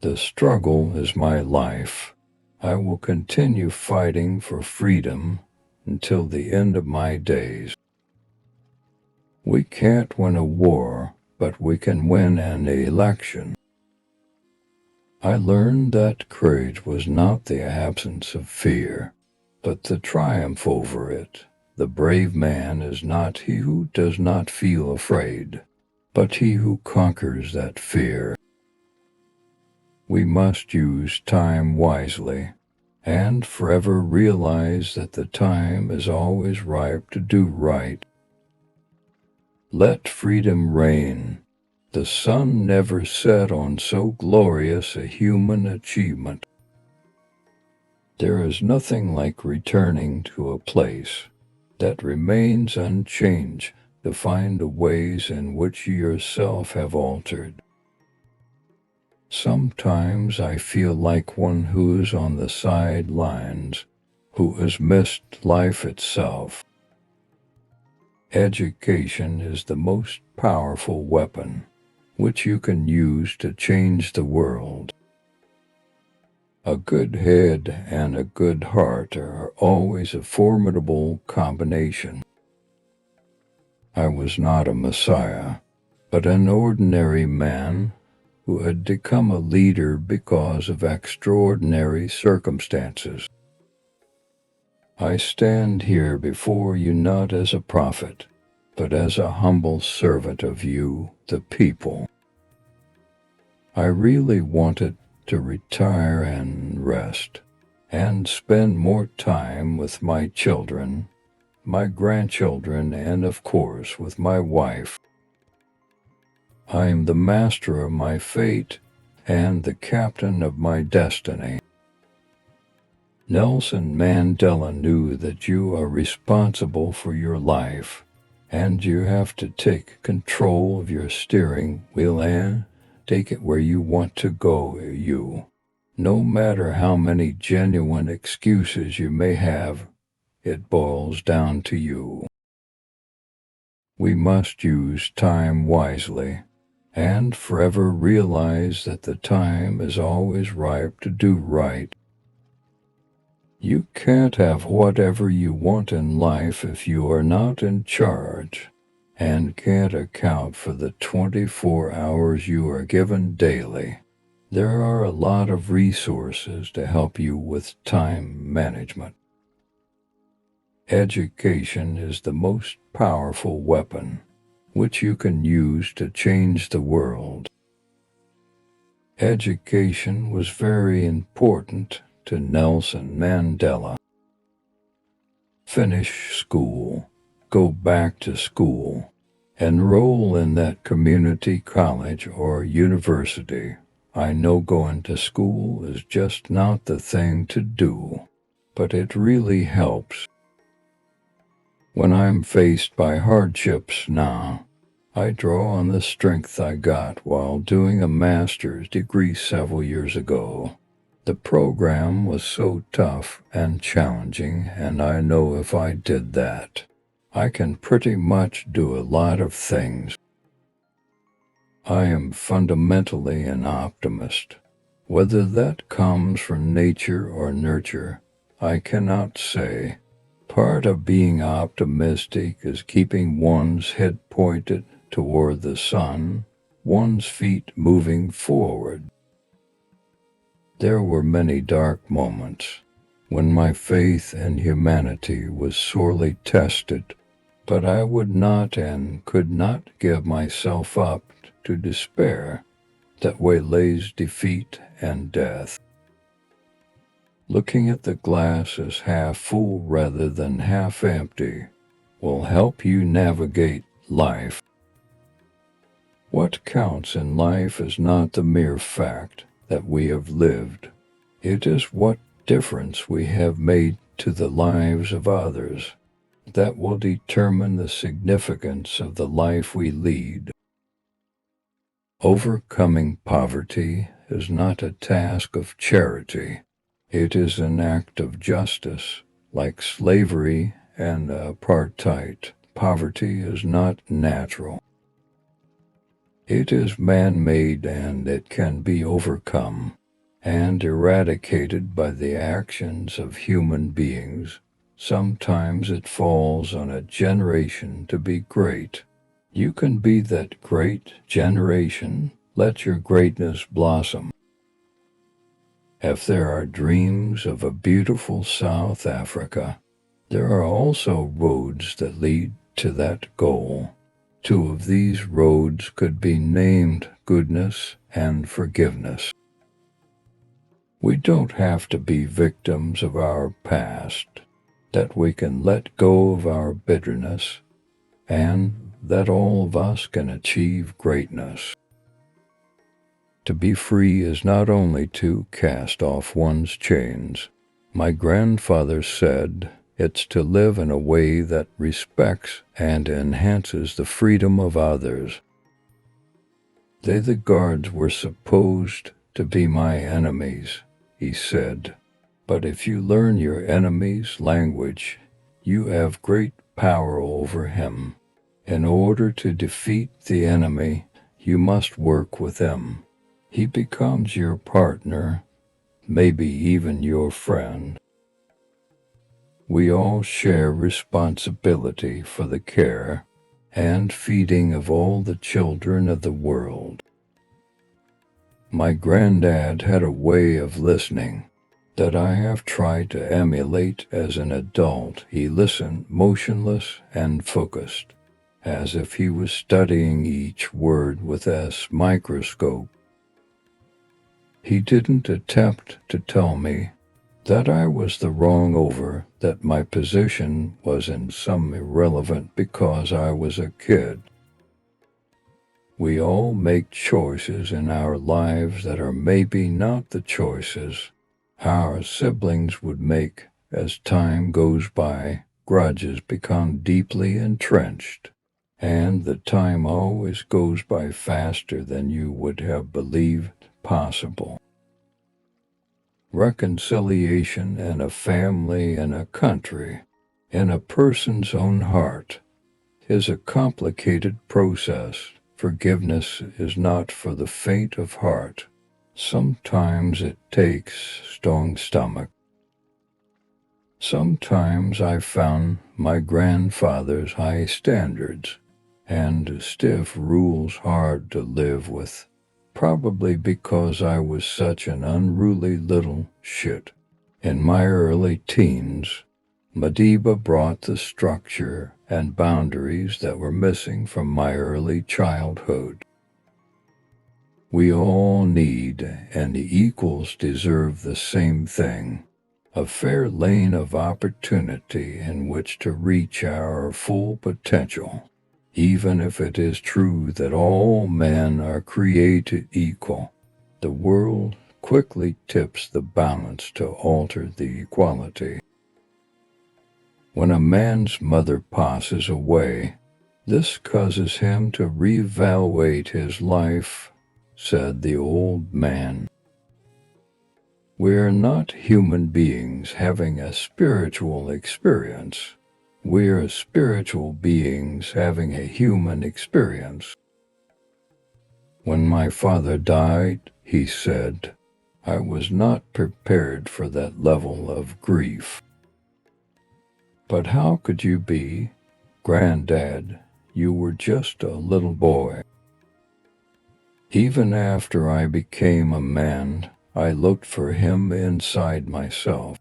The struggle is my life. I will continue fighting for freedom until the end of my days. We can't win a war, but we can win an election. I learned that courage was not the absence of fear, but the triumph over it. The brave man is not he who does not feel afraid, but he who conquers that fear. We must use time wisely, and forever realize that the time is always ripe to do right. Let freedom reign. The sun never set on so glorious a human achievement. There is nothing like returning to a place that remains unchanged to find the ways in which you yourself have altered. Sometimes I feel like one who is on the sidelines, who has missed life itself. Education is the most powerful weapon which you can use to change the world. A good head and a good heart are always a formidable combination. I was not a messiah, but an ordinary man who had become a leader because of extraordinary circumstances. I stand here before you not as a prophet, but as a humble servant of you, the people. I really wanted to retire and rest, and spend more time with my children, my grandchildren, and of course with my wife. I am the master of my fate and the captain of my destiny. Nelson Mandela knew that you are responsible for your life, and you have to take control of your steering wheel and take it where you want to go, No matter how many genuine excuses you may have, it boils down to you. We must use time wisely, and forever realize that the time is always ripe to do right. You can't have whatever you want in life if you are not in charge, and can't account for the 24 hours you are given daily. There are a lot of resources to help you with time management. Education is the most powerful weapon which you can use to change the world. Education was very important to Nelson Mandela. Finish school, go back to school, enroll in that community college or university. I know going to school is just not the thing to do, but it really helps. When I'm faced by hardships now, I draw on the strength I got while doing a master's degree several years ago. The program was so tough and challenging, and I know if I did that, I can pretty much do a lot of things. I am fundamentally an optimist. Whether that comes from nature or nurture, I cannot say. Part of being optimistic is keeping one's head pointed toward the sun, one's feet moving forward. There were many dark moments when my faith in humanity was sorely tested, but I would not and could not give myself up to despair that waylays defeat and death. Looking at the glass as half full rather than half empty will help you navigate life. What counts in life is not the mere fact that we have lived. It is what difference we have made to the lives of others that will determine the significance of the life we lead. Overcoming poverty is not a task of charity. It is an act of justice. Like slavery and apartheid, poverty is not natural. It is man-made and it can be overcome and eradicated by the actions of human beings. Sometimes it falls on a generation to be great. You can be that great generation. Let your greatness blossom. If there are dreams of a beautiful South Africa, there are also roads that lead to that goal. Two of these roads could be named goodness and forgiveness. We don't have to be victims of our past, that we can let go of our bitterness, and that all of us can achieve greatness. To be free is not only to cast off one's chains. My grandfather said it's to live in a way that respects and enhances the freedom of others. They, the guards, were supposed to be my enemies, he said. But if you learn your enemy's language, you have great power over him. In order to defeat the enemy, you must work with him. He becomes your partner, maybe even your friend. We all share responsibility for the care and feeding of all the children of the world. My granddad had a way of listening that I have tried to emulate as an adult. He listened motionless and focused, as if he was studying each word with a microscope. He didn't attempt to tell me that I was the wrong over, that my position was in some irrelevant because I was a kid. We all make choices in our lives that are maybe not the choices our siblings would make. As time goes by, grudges become deeply entrenched, and the time always goes by faster than you would have believed possible. Reconciliation in a family, in a country, in a person's own heart, is a complicated process. Forgiveness is not for the faint of heart. Sometimes it takes strong stomach. Sometimes I found my grandfather's high standards and stiff rules hard to live with. Probably because I was such an unruly little shit. In my early teens, Madiba brought the structure and boundaries that were missing from my early childhood. We all need, and equals deserve the same thing, a fair lane of opportunity in which to reach our full potential. Even if it is true that all men are created equal, the world quickly tips the balance to alter the equality. When a man's mother passes away, this causes him to reevaluate his life, said the old man. We are not human beings having a spiritual experience. We are spiritual beings having a human experience. When my father died, he said, I was not prepared for that level of grief. But how could you be, Granddad? You were just a little boy. Even after I became a man, I looked for him inside myself.